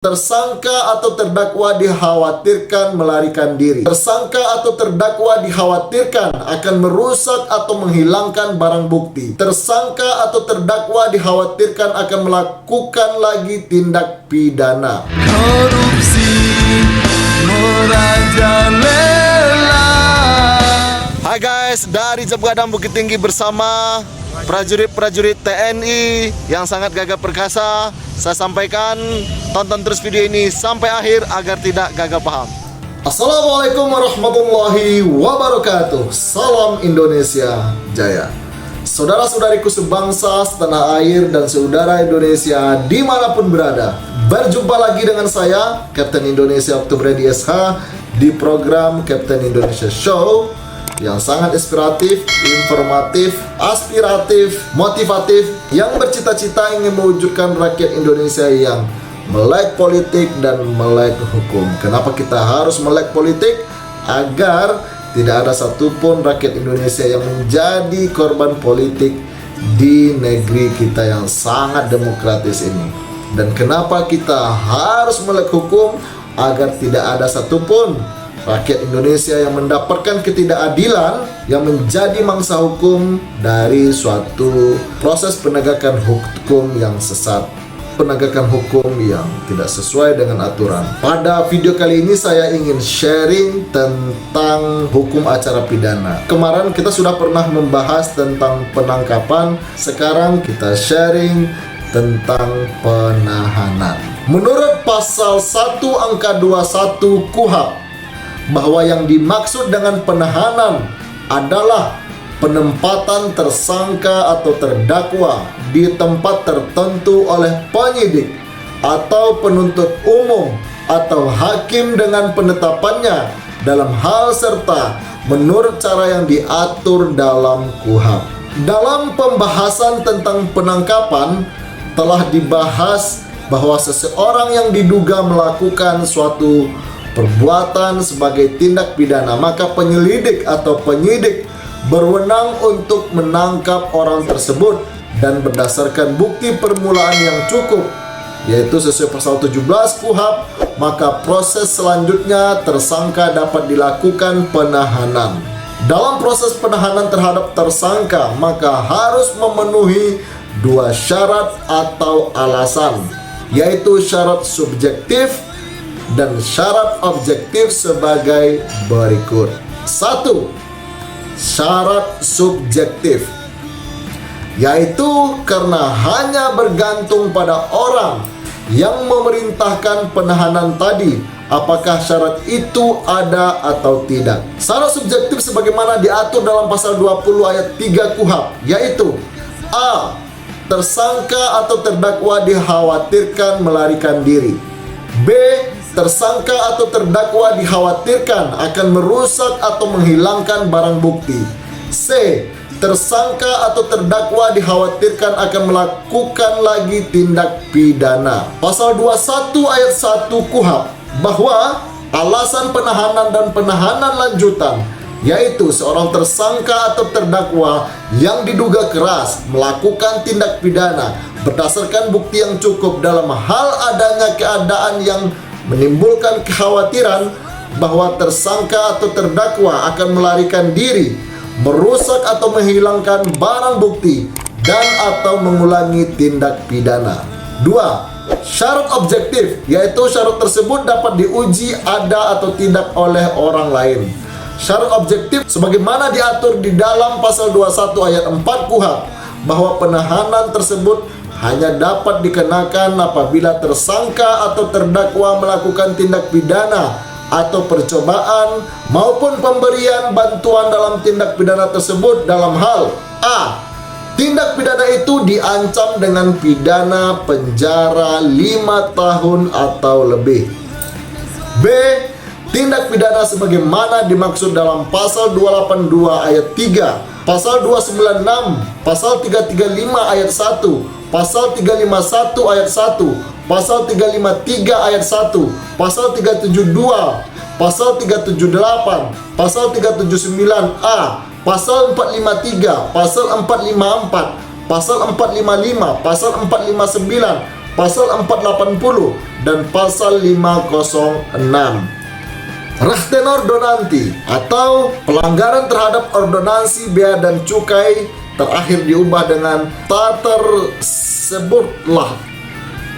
Tersangka atau terdakwa dikhawatirkan melarikan diri. Tersangka atau terdakwa dikhawatirkan akan merusak atau menghilangkan barang bukti. Tersangka atau terdakwa dikhawatirkan akan melakukan lagi tindak pidana. Korupsi merajalela. Hai guys, dari Jabgadang Bukit Tinggi bersama prajurit-prajurit TNI yang sangat gagah perkasa. Saya sampaikan, tonton terus video ini sampai akhir agar tidak gagal paham. Assalamualaikum warahmatullahi wabarakatuh. Salam Indonesia Jaya. Saudara-saudariku sebangsa, setanah air, dan saudara Indonesia dimanapun berada, berjumpa lagi dengan saya, Kapten Indonesia Oktobredi SH, di program Kapten Indonesia Show yang sangat inspiratif, informatif, aspiratif, motivatif, yang bercita-cita ingin mewujudkan rakyat Indonesia yang melek politik dan melek hukum. Kenapa kita harus melek politik? Agar tidak ada satupun rakyat Indonesia yang menjadi korban politik di negeri kita yang sangat demokratis ini. Dan kenapa kita harus melek hukum? Agar tidak ada satupun rakyat Indonesia yang mendapatkan ketidakadilan yang menjadi mangsa hukum dari suatu proses penegakan hukum yang sesat, penegakan hukum yang tidak sesuai dengan aturan. Pada video kali ini saya ingin sharing tentang hukum acara pidana. Kemarin kita sudah pernah membahas tentang penangkapan, sekarang kita sharing tentang penahanan. Menurut pasal 1 angka 21 KUHP, bahwa yang dimaksud dengan penahanan adalah penempatan tersangka atau terdakwa di tempat tertentu oleh penyidik atau penuntut umum atau hakim dengan penetapannya dalam hal serta menurut cara yang diatur dalam KUHP. Dalam pembahasan tentang penangkapan telah dibahas bahwa seseorang yang diduga melakukan suatu perbuatan sebagai tindak pidana, maka penyelidik atau penyidik berwenang untuk menangkap orang tersebut dan berdasarkan bukti permulaan yang cukup, yaitu sesuai pasal 17 KUHP, maka proses selanjutnya tersangka dapat dilakukan penahanan. Dalam proses penahanan terhadap tersangka, maka harus memenuhi dua syarat atau alasan, yaitu syarat subjektif dan syarat objektif sebagai berikut. 1. Syarat subjektif, yaitu karena hanya bergantung pada orang yang memerintahkan penahanan tadi apakah syarat itu ada atau tidak. Syarat subjektif sebagaimana diatur dalam pasal 20 ayat 3 KUHP, yaitu A. Tersangka atau terdakwa dikhawatirkan melarikan diri. B. Tersangka atau terdakwa dikhawatirkan akan merusak atau menghilangkan barang bukti. C. Tersangka atau terdakwa dikhawatirkan akan melakukan lagi tindak pidana. Pasal 21 ayat 1 KUHP, bahwa alasan penahanan dan penahanan lanjutan, yaitu seorang tersangka atau terdakwa yang diduga keras melakukan tindak pidana berdasarkan bukti yang cukup dalam hal adanya keadaan yang menimbulkan kekhawatiran bahwa tersangka atau terdakwa akan melarikan diri, merusak atau menghilangkan barang bukti, dan atau mengulangi tindak pidana. 2. Syarat objektif, yaitu syarat tersebut dapat diuji ada atau tidak oleh orang lain. Syarat objektif sebagaimana diatur di dalam pasal 21 ayat 4 KUHP, bahwa penahanan tersebut hanya dapat dikenakan apabila tersangka atau terdakwa melakukan tindak pidana atau percobaan maupun pemberian bantuan dalam tindak pidana tersebut dalam hal A. Tindak pidana itu diancam dengan pidana penjara 5 tahun atau lebih. B. Tindak pidana sebagaimana dimaksud dalam pasal 282 ayat 3, pasal 296, pasal 335 ayat 1, pasal 351 ayat 1, pasal 353 ayat 1, pasal 372, pasal 378, pasal 379A, pasal 453, pasal 454, pasal 455, pasal 459, pasal 480 dan pasal 506. Rechten Ordonansi atau pelanggaran terhadap ordonansi bea dan cukai terakhir diubah dengan tak tersebutlah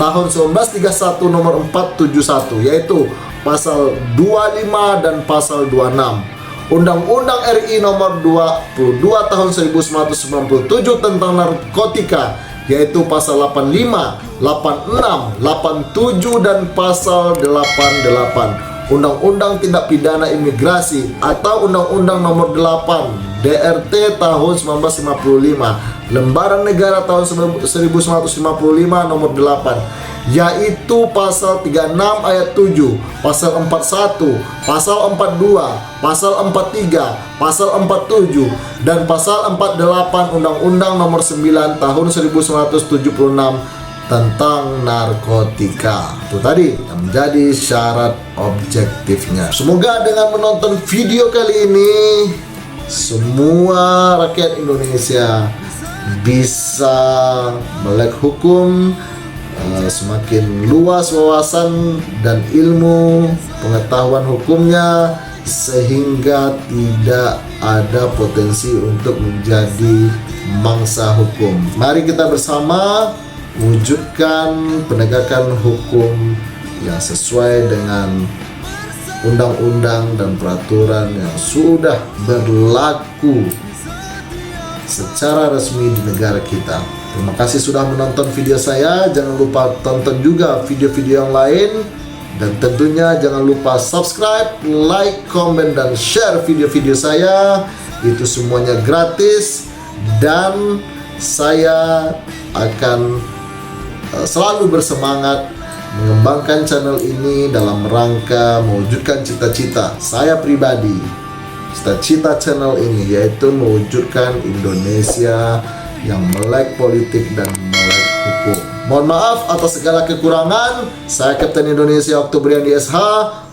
tahun 1931 nomor 471, yaitu pasal 25 dan pasal 26. Undang-Undang RI nomor 22 tahun 1997 tentang narkotika, yaitu pasal 85, 86, 87 dan pasal 88. Undang-Undang Tindak Pidana Imigrasi atau Undang-Undang Nomor 8 DRT tahun 1955, Lembaran Negara tahun 1955 Nomor 8, yaitu pasal 36 ayat 7, pasal 41, pasal 42, pasal 43, pasal 47 dan pasal 48 Undang-Undang Nomor 9 tahun 1976 tentang narkotika. Itu tadi yang menjadi syarat objektifnya. Semoga dengan menonton video kali ini semua rakyat Indonesia bisa melek hukum, semakin luas wawasan dan ilmu pengetahuan hukumnya, sehingga tidak ada potensi untuk menjadi mangsa hukum. Mari kita bersama wujudkan penegakan hukum yang sesuai dengan undang-undang dan peraturan yang sudah berlaku secara resmi di negara kita. Terima kasih sudah menonton video saya. Jangan lupa tonton juga video-video yang lain, dan tentunya jangan lupa subscribe, like, komen, dan share video-video saya. Itu semuanya gratis, dan saya akan selalu bersemangat mengembangkan channel ini dalam rangka mewujudkan cita-cita saya pribadi. Cita-cita channel ini yaitu mewujudkan Indonesia yang melek politik dan melek hukum. Mohon maaf atas segala kekurangan. Saya Kapten Indonesia Oktobrian DSH.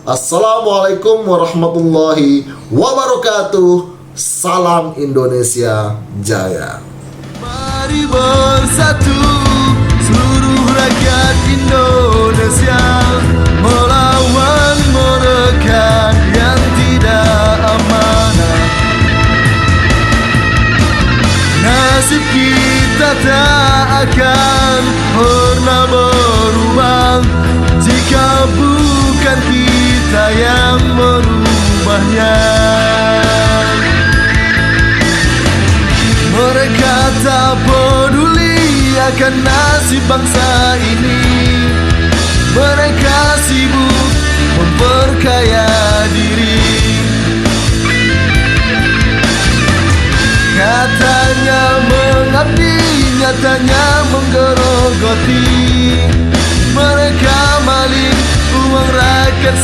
Assalamualaikum warahmatullahi wabarakatuh. Salam Indonesia Jaya. Mari bersatu seluruh rakyat Indonesia, melawan mereka yang tidak amanah. Nasib kita tak akan pernah berubah jika bukan kita yang merubahnya. Mereka tak peduli akan nasib bangsa ini. Mereka sibuk memperkaya diri. Katanya mengabdi, nyatanya menggerogoti. Mereka maling uang rakyat